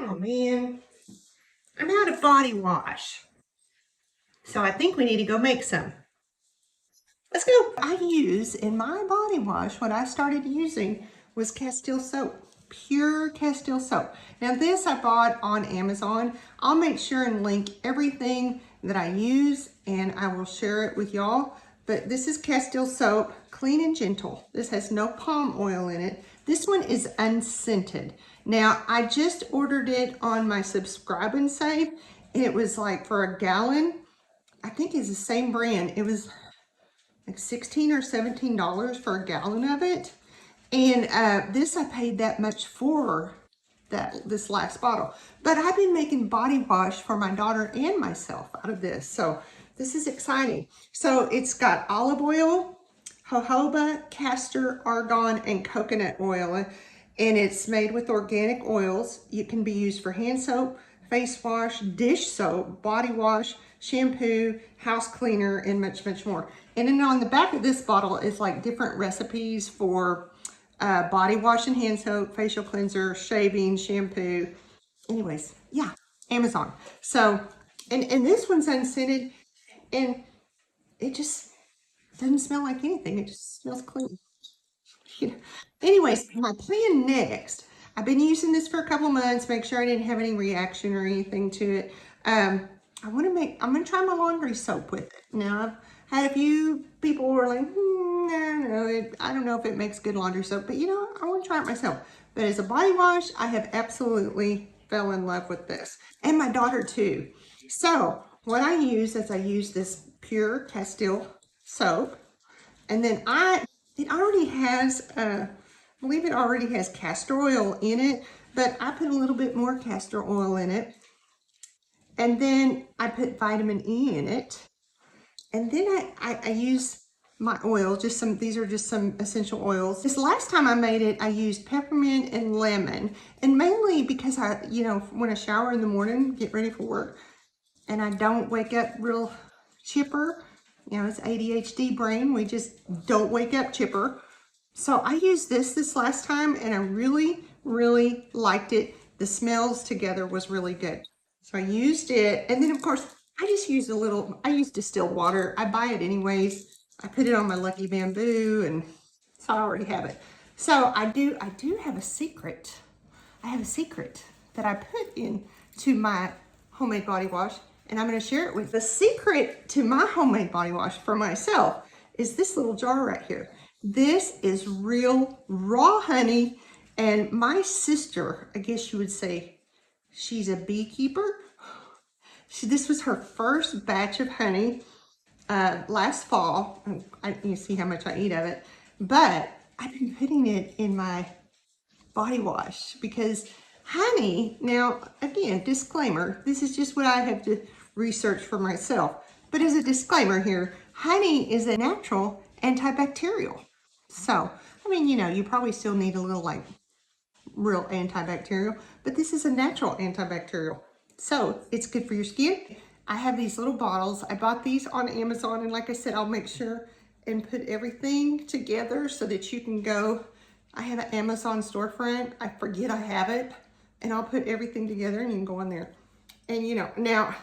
Oh man, I'm out of body wash. So I think we need to go make some. Let's go. I use in my body wash, what I started using was Castile soap, pure Castile soap. Now this I bought on Amazon. I'll make sure and link everything that I use and I will share it with y'all. But this is Castile soap, clean and gentle. This has no palm oil in it. This one is unscented. Now I just ordered it on my Subscribe and Save and it was like for a gallon. I think it's the same brand. It was like $16 or $17 for a gallon of it. And this I paid that much for this last bottle. But I've been making body wash for my daughter and myself out of this. So this is exciting. So it's got olive oil, jojoba, castor, argan, and coconut oil. And it's made with organic oils. It can be used for hand soap, face wash, dish soap, body wash, shampoo, house cleaner, and much, much more. And then on the back of this bottle is like different recipes for body wash and hand soap, facial cleanser, shaving, shampoo. Anyways, yeah, Amazon. So, and this one's unscented and it just doesn't smell like anything. It just smells clean. You know. Anyways, my plan next, I've been using this for a couple months, make sure I didn't have any reaction or anything to it. I'm gonna try my laundry soap with it. Now, I've had a few people who are like, no, I don't know if it makes good laundry soap, but you know, I want to try it myself. But as a body wash, I have absolutely fell in love with this. And my daughter too. So, what I use is I use this pure Castile soap. And then it already has, I believe it already has castor oil in it, but I put a little bit more castor oil in it. And then I put vitamin E in it. And then I use my oil, these are just some essential oils. This last time I made it, I used peppermint and lemon. And mainly because when I shower in the morning, get ready for work, and I don't wake up real chipper. You know, it's ADHD brain. We just don't wake up chipper. So I used this last time and I really, really liked it. The smells together was really good. So I used it. And then of course, I just used I used distilled water. I buy it anyways. I put it on my Lucky Bamboo and so I already have it. So I do have a secret. I have a secret that I put into my homemade body wash and I'm going to share it with. The secret to my homemade body wash for myself is this little jar right here. This is real raw honey, and my sister, I guess you would say she's a beekeeper. This was her first batch of honey last fall. You see how much I eat of it, but I've been putting it in my body wash because honey, now again, disclaimer, this is just what I have to research for myself. But as a disclaimer here, honey is a natural antibacterial. So, I mean, you probably still need a little like real antibacterial, but this is a natural antibacterial. So, it's good for your skin. I have these little bottles. I bought these on Amazon, and like I said, I'll make sure and put everything together so that you can go. I have an Amazon storefront. I forget I have it, and I'll put everything together and you can go in there. And now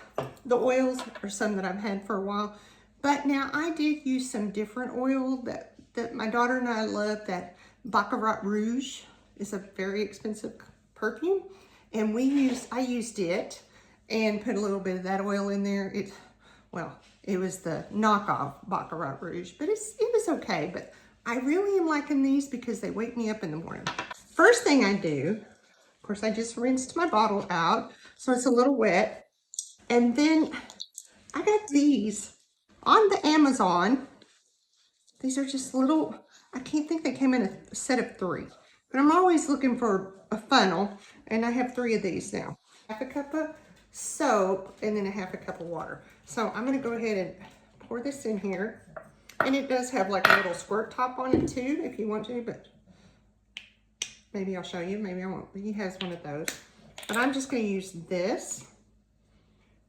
the oils are some that I've had for a while, but now I did use some different oil that my daughter and I love. That Baccarat Rouge is a very expensive perfume, and I used it and put a little bit of that oil in there. It was the knockoff Baccarat Rouge, but it was okay. But I really am liking these because they wake me up in the morning. First thing I do, of course, I just rinsed my bottle out, so it's a little wet. And then I got these on the Amazon. These are just little, I can't think they came in a set of 3. But I'm always looking for a funnel, and I have 3 of these now. Half a cup of soap, and then a half a cup of water. So I'm going to go ahead and pour this in here. And it does have like a little squirt top on it too, if you want to, but maybe I'll show you, maybe I won't. He has one of those. But I'm just going to use this.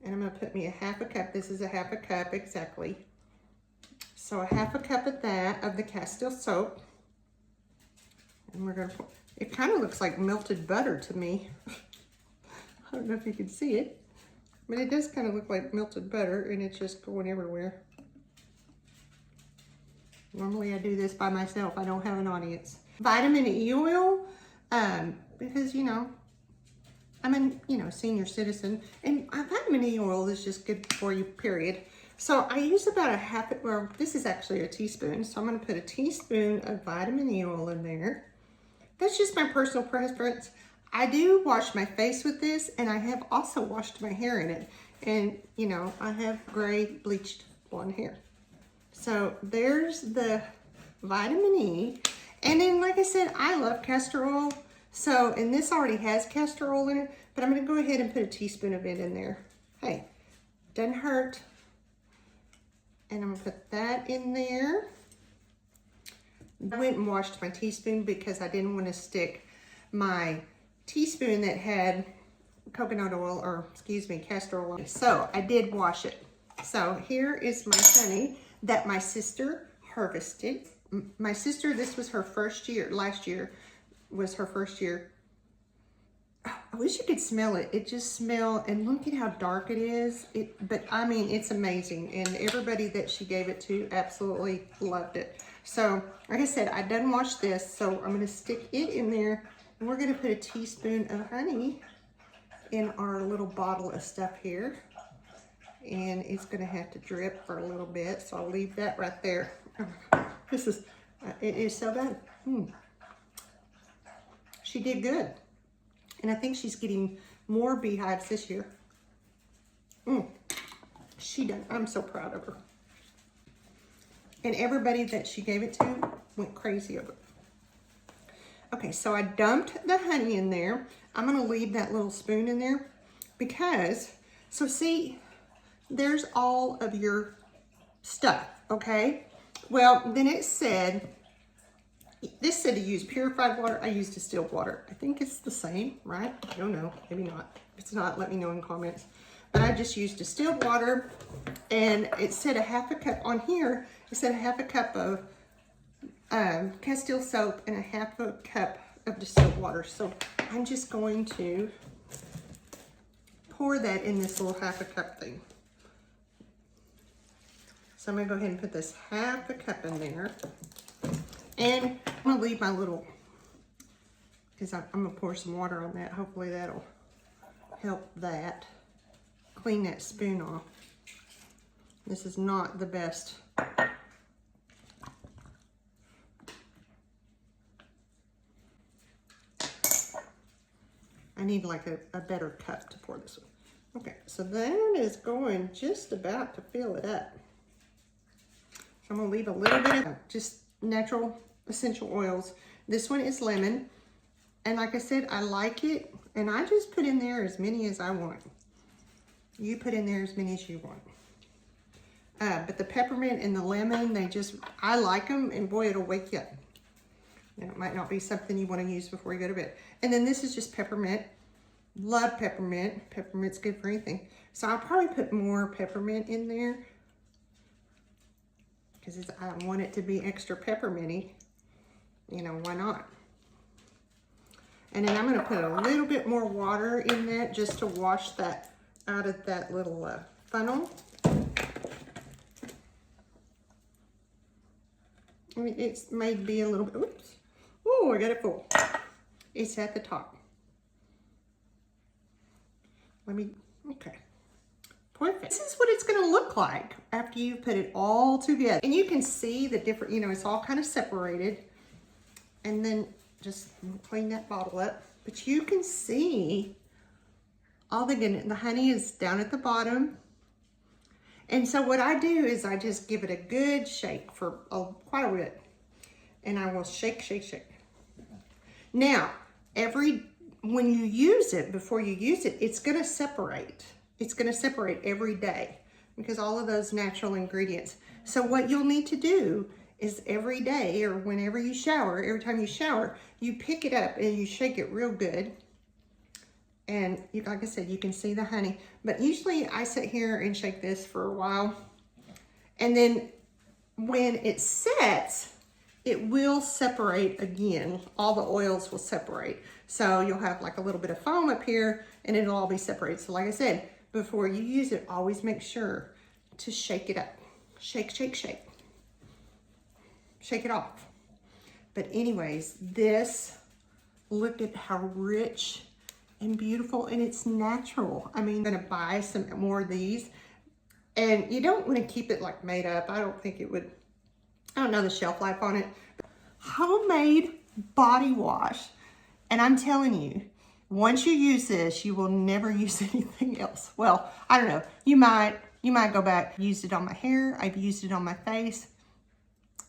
And I'm going to put me a half a cup. This is a half a cup exactly. So a half a cup of that, of the Castile soap. And we're going to, it kind of looks like melted butter to me. I don't know if you can see it, but it does kind of look like melted butter, and it's just going everywhere. Normally I do this by myself. I don't have an audience. Vitamin E oil, because, you know, I'm a senior citizen, and vitamin E oil is just good for you, period. So I use about a half, well, this is actually a teaspoon, so I'm gonna put a teaspoon of vitamin E oil in there. That's just my personal preference. I do wash my face with this, and I have also washed my hair in it. And, you know, I have gray bleached blonde hair. So there's the vitamin E. And then, like I said, I love castor oil. So, and this already has castor oil in it, but I'm gonna go ahead and put a teaspoon of it in there. Hey, doesn't hurt. And I'm gonna put that in there. I went and washed my teaspoon because I didn't want to stick my teaspoon that had coconut oil, or excuse me, castor oil. So I did wash it. So here is my honey that my sister harvested. My sister, this was her first year. Last year was her first year. I wish you could smell it. It just smells, and look at how dark it is. But I mean, it's amazing. And everybody that she gave it to absolutely loved it. So, like I said, I done washed this, so I'm gonna stick it in there, and we're gonna put a teaspoon of honey in our little bottle of stuff here. And it's gonna have to drip for a little bit, so I'll leave that right there. This is, it is so good. She did good. And I think she's getting more beehives this year. She done, I'm so proud of her. And everybody that she gave it to went crazy over it. Okay, so I dumped the honey in there. I'm gonna leave that little spoon in there because, so see, there's all of your stuff, okay? Well, then it said, this said to use purified water. I used distilled water. I think it's the same, right? I don't know, maybe not. If it's not, let me know in comments. But I just used distilled water, and it said a half a cup on here. It said a half a cup of Castile soap and a half a cup of distilled water. So I'm just going to pour that in this little half a cup thing. So I'm gonna go ahead and put this half a cup in there. And I'm gonna leave my little, because I'm gonna pour some water on that. Hopefully that'll help that. Clean that spoon off. This is not the best. I need like a better cup to pour this with. Okay, so that is going just about to fill it up. So I'm gonna leave a little bit of just natural essential oils. This one is lemon. And like I said, I like it. And I just put in there as many as I want. You put in there as many as you want. But the peppermint and the lemon, I like them, and boy, it'll wake you up. Now, it might not be something you want to use before you go to bed. And then this is just peppermint. Love peppermint. Peppermint's good for anything. So I'll probably put more peppermint in there because I want it to be extra pepperminty. You know, why not? And then I'm going to put a little bit more water in that just to wash that out of that little funnel. I mean, it's may be a little bit, oops. Oh, I got it full. It's at the top. Okay. Perfect. This is what it's gonna look like after you put it all together. And you can see the different, you know, it's all kind of separated. And then just clean that bottle up. But you can see all the honey is down at the bottom. And so what I do is I just give it a good shake for quite a bit. And I will shake, shake, shake. Now, when you use it, before you use it, it's gonna separate. It's gonna separate every day because all of those natural ingredients. So what you'll need to do is every day or whenever you shower, every time you shower, you pick it up and you shake it real good. And like I said, you can see the honey. But usually I sit here and shake this for a while. And then when it sets, it will separate again. All the oils will separate. So you'll have like a little bit of foam up here and it'll all be separated. So like I said, before you use it, always make sure to shake it up. Shake, shake, shake. Shake it off. But anyways, this, look at how rich and beautiful, and it's natural. I mean, I'm gonna buy some more of these, and you don't want to keep it like made up. I don't think it would, I don't know the shelf life on it. Homemade body wash, and I'm telling you, once you use this, you will never use anything else. Well, I don't know, you might go back. Used it on my hair, I've used it on my face,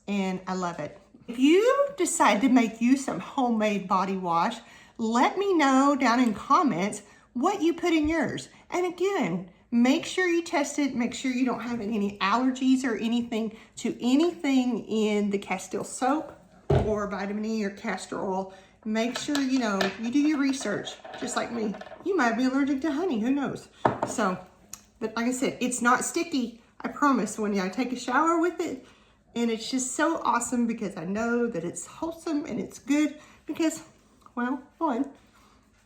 and I love it. If you decide to make you some homemade body wash, let me know down in comments what you put in yours. And again, make sure you test it. Make sure you don't have any allergies or anything to anything in the Castile soap or vitamin E or castor oil. Make sure, you know, you do your research, just like me. You might be allergic to honey, who knows? So, but like I said, it's not sticky. I promise. When I take a shower with it, and it's just so awesome because I know that it's wholesome and it's good because, well, one,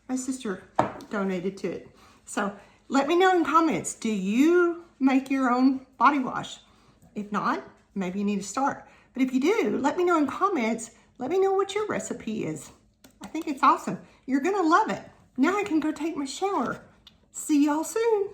my sister donated to it. So let me know in comments, do you make your own body wash? If not, maybe you need to start. But if you do, let me know in comments. Let me know what your recipe is. I think it's awesome. You're gonna love it. Now I can go take my shower. See y'all soon.